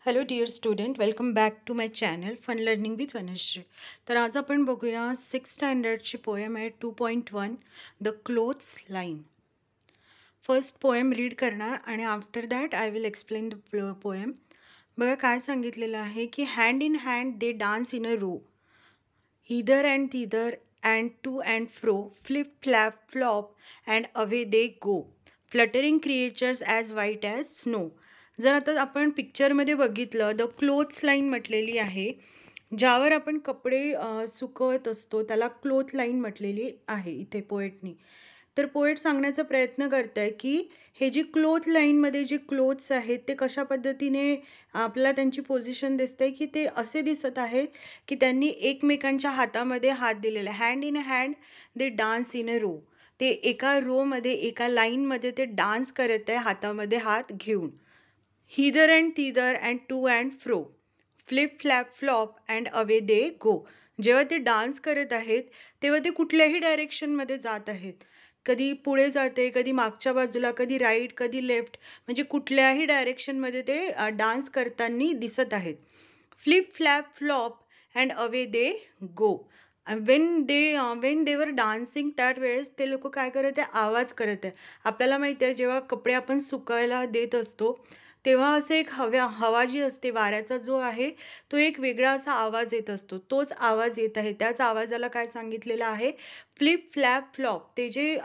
Hello dear student, welcome back to my channel fun learning with Vanshree. तर आज आपण बघूया 6th स्टँडर्डची पोएम आहे 2.1 the clothes line. First poem read करणार आणि after that I will explain the poem. बघा काय सांगितलेलं आहे की hand in hand they dance in a row, hither and thither and to and fro, flip flap flop and away they go, fluttering creatures as white as snow. जर आता आपण पिक्चरमध्ये बघितलं, द क्लोथ्स लाईन म्हटलेली आहे. ज्यावर आपण कपडे सुकवत असतो त्याला क्लोथ लाईन म्हटलेली आहे इथे पोएटनी. तर पोएट सांगण्याचा प्रयत्न करत आहे की हे जी क्लोथ लाईनमध्ये जे क्लोथ्स आहेत ते कशा पद्धतीने आपल्याला त्यांची पोझिशन दिसते की ते असे दिसत आहेत की त्यांनी एकमेकांच्या हातामध्ये हात दिलेले, hand in hand they dance in a row. ते एका रो मध्ये एका लाईन मध्ये ते डान्स करत आहे हातामध्ये हात घेऊन. Hither and thither and to and fro, flip flap flop and away they go. जेव्हा ते डान्स करत आहेत तेव्हा ते कुठल्याही डायरेक्शनमध्ये जात आहेत. कधी पुढे जाते, कधी मागच्या बाजूला, कधी राईट, कधी लेफ्ट, म्हणजे कुठल्याही डायरेक्शनमध्ये ते डान्स करताना दिसत आहेत. Flip flap flop and away they go. When they वर डान्सिंग त्यावेळेस ते लोक काय करत आहे, आवाज करत आहे. आपल्याला माहिती आहे जेव्हा कपडे आपण सुकायला देत असतो तेव्हा असे एक हवा जी असते, वाऱ्याचा जो आहे तो एक वेगळा असा आवाज येत असतो. तोच आवाज येत आहे. त्याच आवाजाला काय सांगितलेलं आहे, फ्लिप फ्लॅप फ्लॉप. ते जे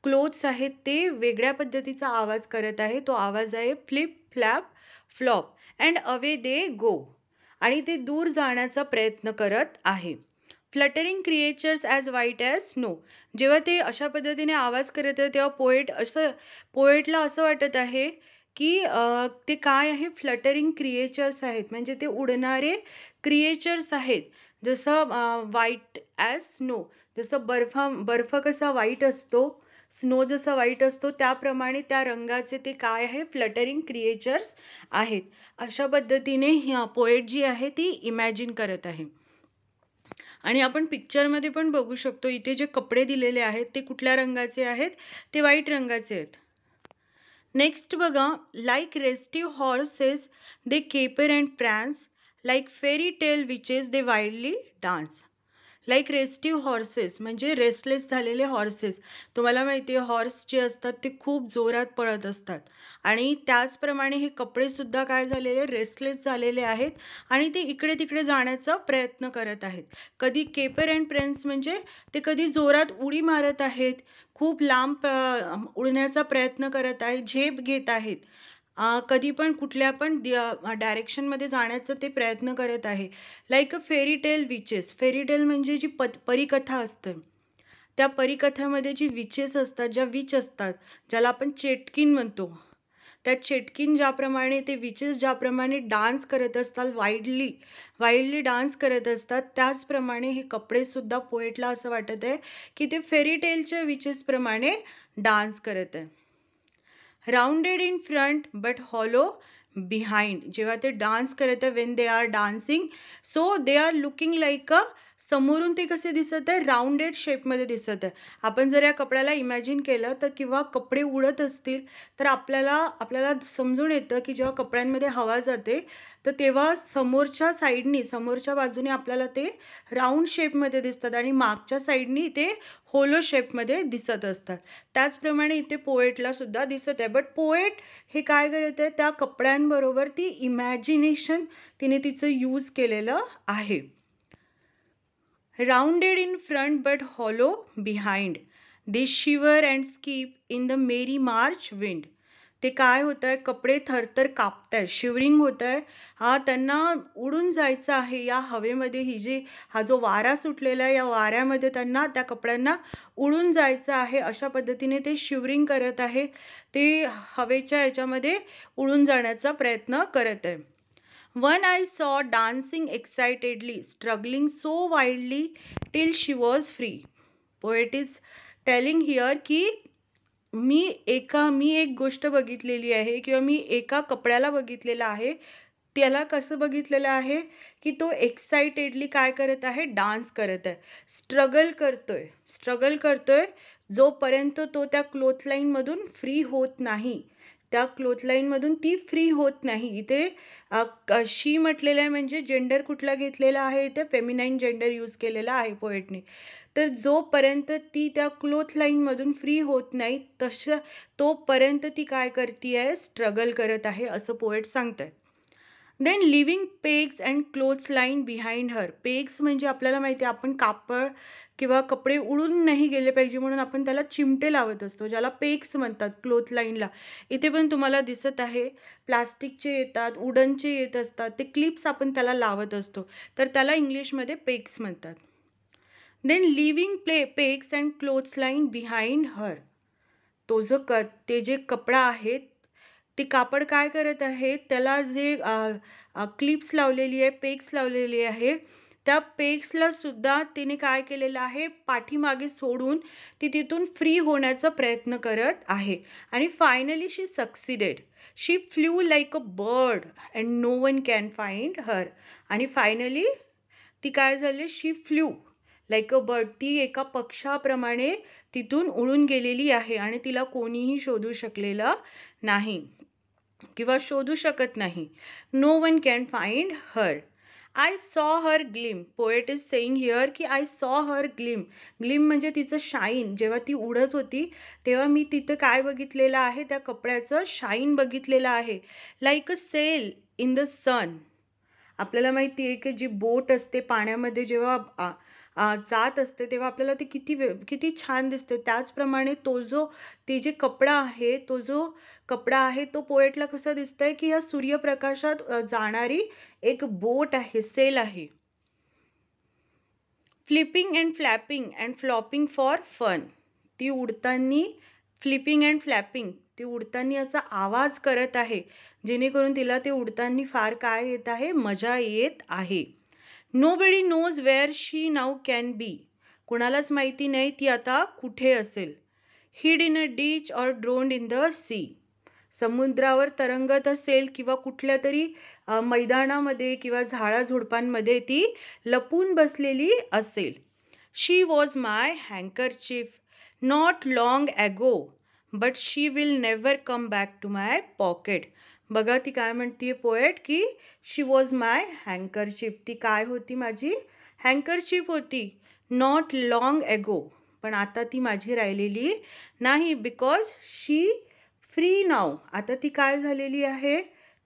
क्लोथ्स आहेत ते वेगळ्या पद्धतीचा आवाज करत आहे. तो आवाज आहे flip flap flop and away they go. आणि ते दूर जाण्याचा प्रयत्न करत आहे. Fluttering creatures as white as snow. जेव्हा ते अशा पद्धतीने आवाज करत आहे तेव्हा पोएटला असं वाटत आहे की ते काय आहे, फ्लटरिंग क्रिएचर्स आहेत, म्हणजे ते उडणारे क्रिएचर्स आहेत. जसं व्हाईट ॲज स्नो, जसं बर्फ कसा व्हाईट असतो, स्नो जसा व्हाईट असतो, त्याप्रमाणे त्या रंगाचे ते काय आहे, फ्लटरिंग क्रिएचर्स आहेत. अशा पद्धतीने पोएट जी आहे ती इमॅजिन करत आहे. आणि आपण पिक्चरमध्ये पण बघू शकतो इथे जे कपडे दिलेले आहेत ते कुठल्या रंगाचे आहेत, ते व्हाईट रंगाचे आहेत. नेक्स्ट बघा, like restive horses they caper and prance, like fairy tale witches they wildly dance. Like restive horses म्हणजे रेस्टलेस झालेले हॉर्सेस. तुम्हाला माहिती आहे हॉर्स जे असतात ते खूप जोरात पळत असतात आणि त्याचप्रमाणे हे कपडे सुद्धा काय झालेले, रेस्टलेस झालेले आहेत आणि ते इकडे तिकडे जाण्याचा प्रयत्न करत आहेत. कधी केपर अँड प्रेन्स म्हणजे ते कधी जोरात उडी मारत आहेत, खूप लांब उडण्याचा प्रयत्न करत आहेत, झेप घेत आहेत. कधी पण कुठल्या पण डायरेक्शन मध्ये जाण्याचा ते प्रयत्न करत आहे. लाईक अ फेरी टेल विचेस. फेरी टेल म्हणजे जी परीकथा असते, त्या परीकथामध्ये जी विचेस असतात, ज्या विच असतात, ज्याला आपण चेटकीन म्हणतो, त्या चेटकीन ज्याप्रमाणे ते विचेस ज्याप्रमाणे डान्स करत असतात, वाईल्डली डान्स करत असतात, त्याचप्रमाणे हे कपडे सुद्धा पोएटला असं वाटत आहे की ते फेरी टेलच्या विचेस प्रमाणे डान्स करत आहे. Rounded in front but hollow behind. जेव्हा ते डान्स करत आहे, when they are dancing, so they are looking like a, समोरून ते कसे दिसत आहे, राउंडेड शेपमध्ये दिसत आहे. आपण जर या कपड्याला इमॅजिन केलं तर किंवा कपडे उडत असतील तर आपल्याला समजून येतं की जेव्हा कपड्यांमध्ये हवा जाते तर तेव्हा समोरच्या बाजूने आपल्याला ते राऊंड शेपमध्ये दिसतात आणि मागच्या साईडनी ते होलो शेपमध्ये दिसत असतात. त्याचप्रमाणे इथे पोएटला सुद्धा दिसत आहे. बट पोएट हे काय करत आहे, त्या कपड्यांबरोबर ती इमॅजिनेशन तिने तिचं यूज केलेलं आहे. Rounded in front but hollow behind, they shiver and skip in the merry march wind. ते काय होत आहे, कपडे थरथर कापतायत, शिवरिंग होत आहे. त्यांना उडून जायचं आहे या हवेमध्ये. हा जो वारा सुटलेला आहे, या वाऱ्यामध्ये त्यांना त्या कपड्यांना उडून जायचं आहे. अशा पद्धतीने ते शिवरिंग करत आहे, ते हवेच्या याच्यामध्ये उडून जाण्याचा प्रयत्न करत आहे. One I saw dancing excitedly, struggling so wildly till she was free. Poet is telling here की मी एक गोष्ट बघितलेली आहे किंवा मी एका कपड्याला बघितलेला आहे. त्याला कसं बघितलेलं आहे की तो एक्साइटेडली काय करत आहे, डान्स करत आहे, स्ट्रगल करतोय जोपर्यंत तो त्या क्लोथ लाईन मधून फ्री होत नाही. त्या क्लोथ लाईन मधून ती फ्री होत नाही. इथे शी म्हटलेलं आहे म्हणजे जेंडर कुठला घेतलेला आहे, इथे फेमिनाईन जेंडर यूज केलेला आहे पोएटने. तर जोपर्यंत ती त्या क्लोथ लाईन मधून फ्री होत नाही तोपर्यंत ती काय करते, स्ट्रगल करत आहे, असं पोएट सांगतात. Then living pegs and clothes line behind her. Pegs म्हणजे आपल्याला माहिती आहे, आपण कापड किंवा कपडे उडून नाही गेले पाहिजे म्हणून आपण त्याला चिमटे लावत असतो, ज्याला पेग्स म्हणतात क्लोथ लाईनला. इथे पण तुम्हाला दिसत आहे प्लास्टिकचे येतात, वुडनचे येत असतात, ते क्लिप्स आपण त्याला लावत असतो, तर त्याला इंग्लिशमध्ये पेग्स म्हणतात. Then living pegs and clothes line behind her. ते जे कपडा आहे ते कापड काय करत आहे, त्याला जे क्लिप्स लावलेली आहे, पेग्स लावलेली आहे, त्या पेग्सला सुद्धा तिने काय केलेलं आहे, पाठीमागे सोडून ती तिथून फ्री होण्याचा प्रयत्न करत आहे. आणि finally she succeeded. She flew like a bird and no one can find her. आणि फायनली ती काय झाली, she flew like a bird. ती एका पक्षाप्रमाणे तिथून उडून गेलेली आहे आणि तिला कोणीही शोधू शकलेलं नाही किंवा शोधू शकत नाही. No one can find her. I saw her glim. Poet is saying here की I saw her gleam. Gleam म्हणजे तिचं शाईन. जेव्हा ती उडत होती तेव्हा मी तिथं काय बघितलेलं आहे, त्या कपड्याचं शाईन बघितलेलं आहे. Like a sail in the sun. आपल्याला माहिती आहे की जी बोट असते पाण्यामध्ये जेव्हा जात असते तेव्हा आपल्याला ते किती छान दिसते. त्याचप्रमाणे ते जे कपडा आहे तो पोएटला कसं दिसतंय की या सूर्यप्रकाशात जाणारी एक बोट आहे, सेल आहे. Flipping and flapping and flopping for fun. ती उडतानी फ्लिपिंग अँड फ्लॅपिंग, ती उडतानी असा आवाज करत आहे जेणेकरून तिला ते उडतानी फार काय येत आहे, मजा येत आहे. Nobody knows where she now can be. कुणालाच माहिती नाही ती आता कुठे असेल. Hid in a ditch or drowned in the sea. समुद्रावर तरंगत असेल किंवा कुठल्या तरी मैदानामध्ये किंवा झाडाझुडपांमध्ये ती लपून बसलेली असेल. She was my handkerchief not long ago but she will never come back to my pocket. बघा ती काय म्हणतीये पोएट की शी वॉज माय हँकरचीफ. ती काय होती, माझी हँकरचीफ होती. नॉट लॉंग ॲगो, पण आता ती माझी राहिलेली नाही. Because she free now. आता ती काय झालेली आहे,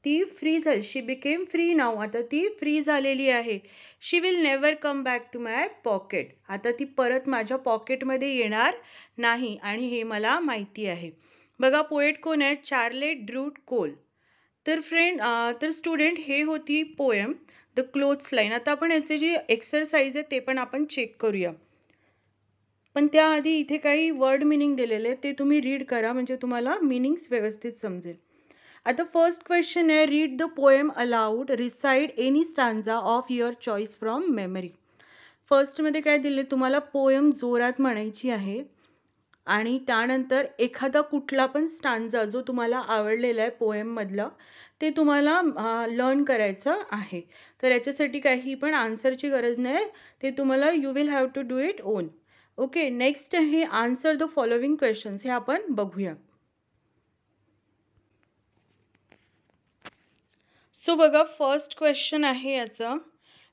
ती फ्री झाली. She became free now. आता ती फ्री झालेली आहे. She will never come back to my pocket. आता ती परत माझ्या पॉकेटमध्ये येणार नाही आणि हे मला माहिती आहे. बघा पोएट कोण आहे, चार्लेट ड्रूट कोल. तर स्टुडंट हे होती पोएम द क्लोथ्स लाईन. आता आपण याचे जे एक्सरसाइज आहे ते पण आपण चेक करूया. पण त्याआधी इथे काही वर्ड मिनिंग दिलेले ते तुम्ही रीड करा म्हणजे तुम्हाला मिनिंग्स व्यवस्थित समजेल. आता फर्स्ट क्वेश्चन आहे, read the poem aloud, recite any stanza of your choice from memory. फर्स्टमध्ये काय दिले, तुम्हाला पोएम जोरात म्हणायची आहे आणि त्यानंतर एखादा कुठला पण स्टांजा जो तुम्हाला आवडलेला आहे पोएम मधला ते तुम्हाला लर्न करायचं आहे. तर याच्यासाठी काही पण आन्सरची गरज नाही, ते तुम्हाला you will have to do it own. Okay, next आहे आन्सर द फॉलोइंग क्वेश्चन्स. हे आपण बघूया. सो बघा फर्स्ट क्वेश्चन आहे याचं,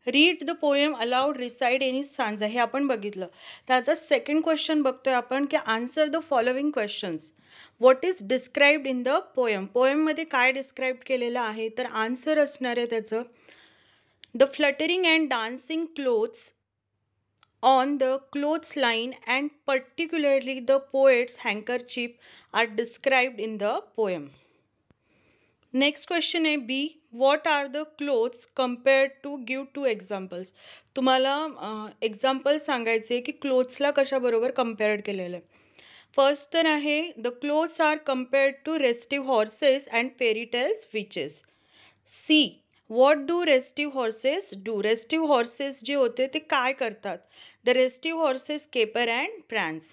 read the poem aloud, recite any stanza. हे आपण बघितलं. त्याचा सेकंड क्वेश्चन बघतोय आपण की answer the following questions. What is described in the poem. Poem मध्ये काय डिस्क्राइब केलेलं आहे, तर आन्सर असणार आहे त्याचं, the fluttering and dancing clothes on the clothes line and particularly the poet's handkerchief are described in the poem. Next question आहे B. What are the clothes compared to? Give two examples. तुम्हाला example सांगायचे की क्लोथ्सला कशा बरोबर compare केलेलं आहे. First तर आहे the clothes are compared to restive horses and fairy tales witches. C. What do restive horses do? Restive horses जे होते ते काय करतात? The restive horses caper and prance.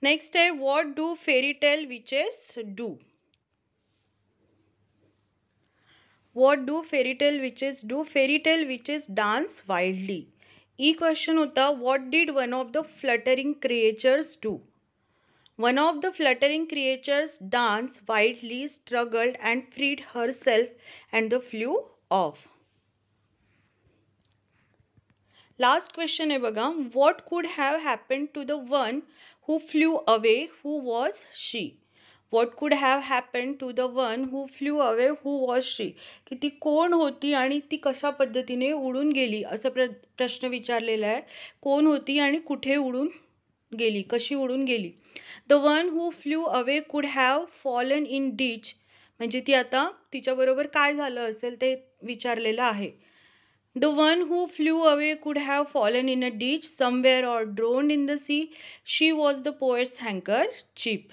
Next आहे what do fairy tale witches do? What do fairy tale witches do? Fairy tale witches dance wildly. E question होता what did one of the fluttering creatures do? One of the fluttering creatures danced wildly, struggled, and freed herself, and the flew off. Last question आहे बघा. What could have happened to the one who flew away? Who was she? What could have happened to the one who flew away? Who was she? की ती कोण होती आणि ती कशा पद्धतीने उडून गेली असा प्रश्न विचारलेला आहे. कोण होती आणि कुठे उडून गेली, कशी उडून गेली. The one who flew away could have fallen in ditch. म्हणजे ती आता तिच्याबरोबर काय झालं असेल ते विचारलेलं आहे. The one who flew away could have fallen in a ditch somewhere or drowned in the sea. She was the poet's handkerchief.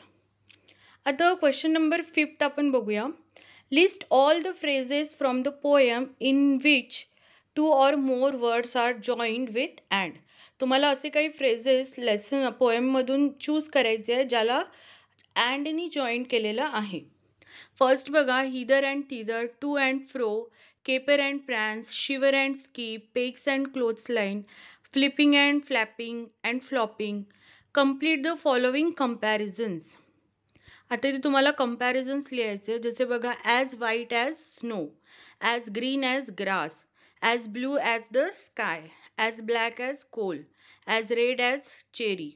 आता question number 5 आपण बघूया. List all the phrases from the poem in which two or more words are joined with and. तुम्हाला असे काही phrases lesson poem मधून choose करायचे आहे ज्याला and नी join केलेला आहे. First बघा, hither and thither, to and fro, caper and prance, shiver and skip, pegs and clothesline, flipping and flapping and flopping. Complete the following comparisons. आता इथे तुम्हाला comparisons लिहायचे जसे बघा as white as snow, as green as grass, as blue as the sky, as black as coal, as red as cherry,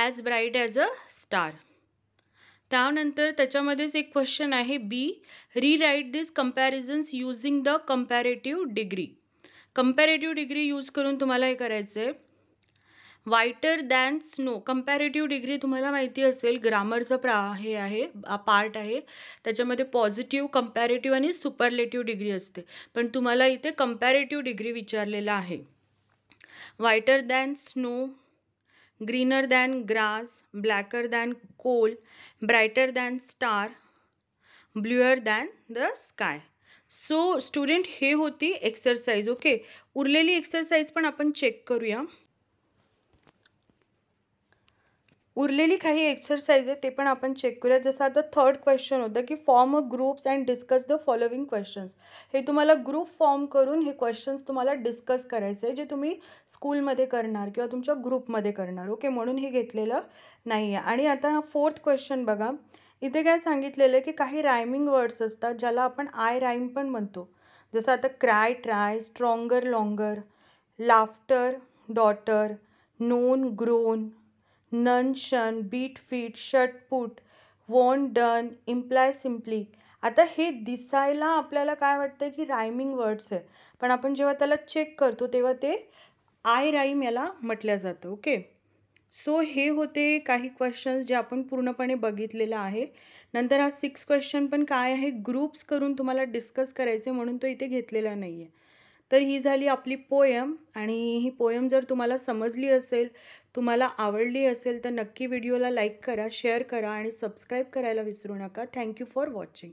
as bright as a star. त्यानंतर त्याच्यामध्येच एक question आहे B. Rewrite this comparisons using the comparative degree. Comparative degree use करून तुम्हाला हे करायचंय. Whiter than snow. Comparative degree तुम्हाला माहिती असेल ग्रामरचा हे आहे पार्ट आहे. त्याच्यामध्ये पॉझिटिव्ह, कंपॅरेटिव्ह आणि सुपरलेटिव्ह डिग्री असते. पण तुम्हाला इथे कंपॅरेटिव्ह डिग्री विचारलेला आहे. Whiter than snow, greener than grass, blacker than coal, brighter than star, bluer than the sky. So student हे होती एक्सरसाइज. ओके, उरलेली एक्सरसाइज पण आपण चेक करूया. उरलेली काही एक्सरसाइज आहे ते पण आपण चेक करूया. जसं आता थर्ड क्वेश्चन होतं की form a groups and discuss the following questions. हे तुम्हाला ग्रुप फॉर्म करून हे क्वेश्चन्स तुम्हाला डिस्कस करायचे जे तुम्ही स्कूलमध्ये करणार किंवा तुमच्या ग्रुपमध्ये करणार. ओके, म्हणून हे घेतलेलं नाही आहे. आणि आता फोर्थ क्वेश्चन बघा. इथे काय सांगितलेलं आहे की काही रायमिंग वर्ड्स असतात ज्याला आपण आय राईम पण म्हणतो. जसं आता cry, try, stronger, longer, laughter, daughter, non, grown, none, shun, beat, feet, shut, put, won't, done, imply, simply. आता हे दिसायला आपल्याला काय वाटतं की रायमिंग वर्ड्स आहे, पण आपण जेव्हा त्याला चेक करतो तेव्हा ते आय राईम याला म्हटलं जातं. ओके, सो हे होते काही क्वेश्चन्स जे आपण पूर्णपणे बघितलेलं आहे. नंतर हा 6 क्वेश्चन पण काय आहे ग्रुप्स करून तुम्हाला डिस्कस करायचे म्हणून तो इथे घेतलेला नाहीये. तर ही झाली आपली पोयम. आणि ही पोयम जर तुम्हाला समजली असेल, तुम्हाला आवडली असेल तर नक्की व्हिडिओला लाईक करा, शेअर करा आणि सबस्क्राईब करायला विसरू नका. Thank you for watching.